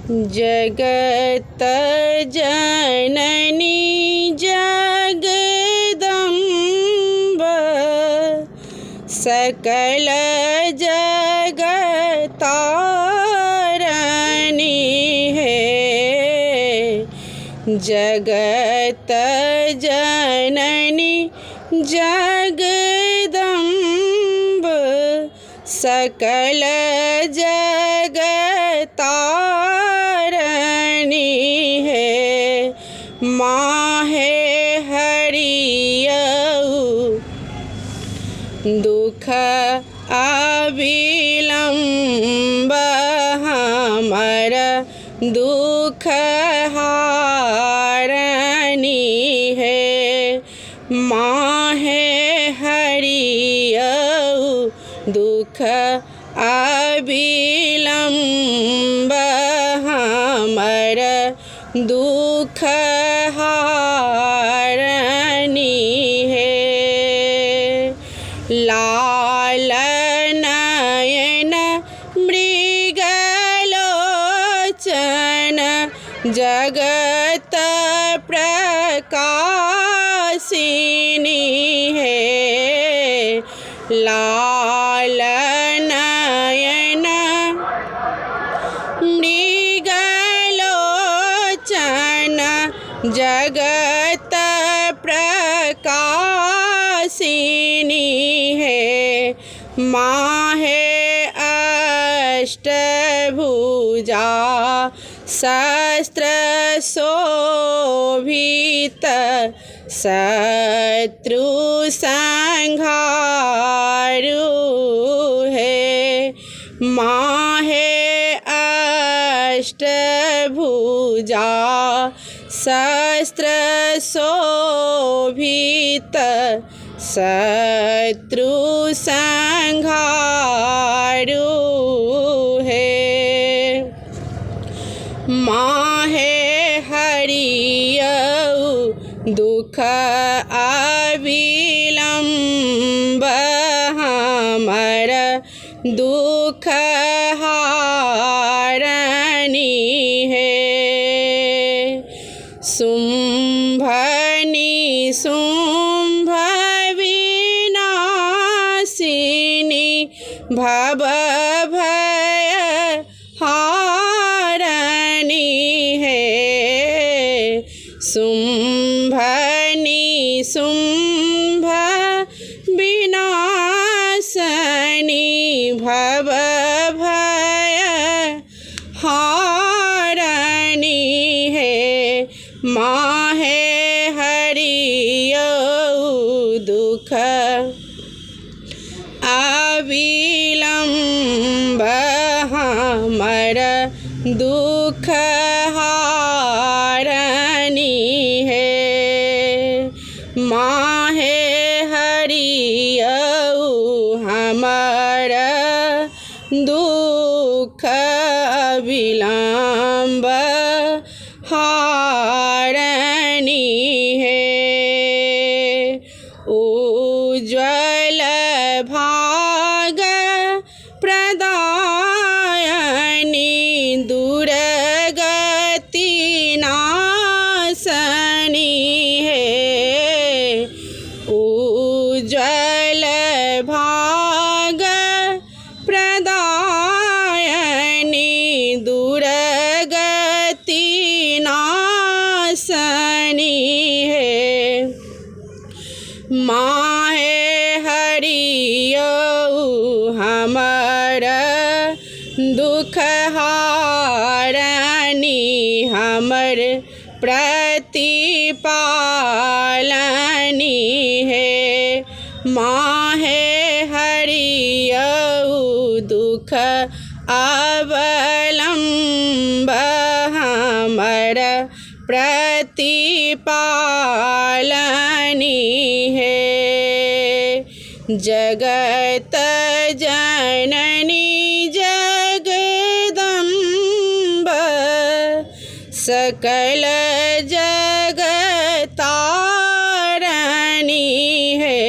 जगत जननी जगदम्ब सकल जगतारणी है। जगत जननी जगदम्ब सकल जगतारणी है। माँ है हरियऊ दुख अविलंब हमर दुख हारनी है। माँ है हरियऊ दुख अविलंब हमर दुख हारनी है। लाल नयन मृगलोचन जगत प्रकाशिनी है। लाल नयन मृगलोचन जगत प्रकाशिनी है। माँ है अष्टभुजा शस्त्र शोभित शत्रु संहारु है। माँ है अष्टभुजा शस्त्र शोभित शत्रु संहारु है। माँ है हरियऊ दुख अविलंब हमर दुख हारनी है। शुंभनी शुंभ विनाशिनी भव भय हारनी है। शुंभनी शुंभ विनाशनी भव भय हारनी है। माँ है हरियऊ दुख अविलंब हमर दुख हारनी है। माँ है हरियऊ हमर दुख अविलंब हारनी है। उज्ज्वल भाग प्रदायनी दुर्गति नाशनी है। उज्ज्वल भाग प्रदायनी दुर्गति नाशनी है। माँ है हरियऊ हमर दुख हारनी हमर प्रतिपालनी है। माँ है हरियऊ दुख अवलंब हमर प्रतिपालनी है। जगत जननी जगदम्ब सकल जगतारणी है।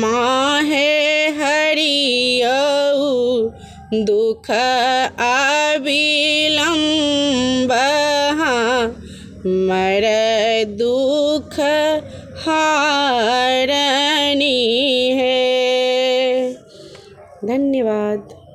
माँ है हरियऊ दुख अविलंब मर दुख हारनी है। धन्यवाद।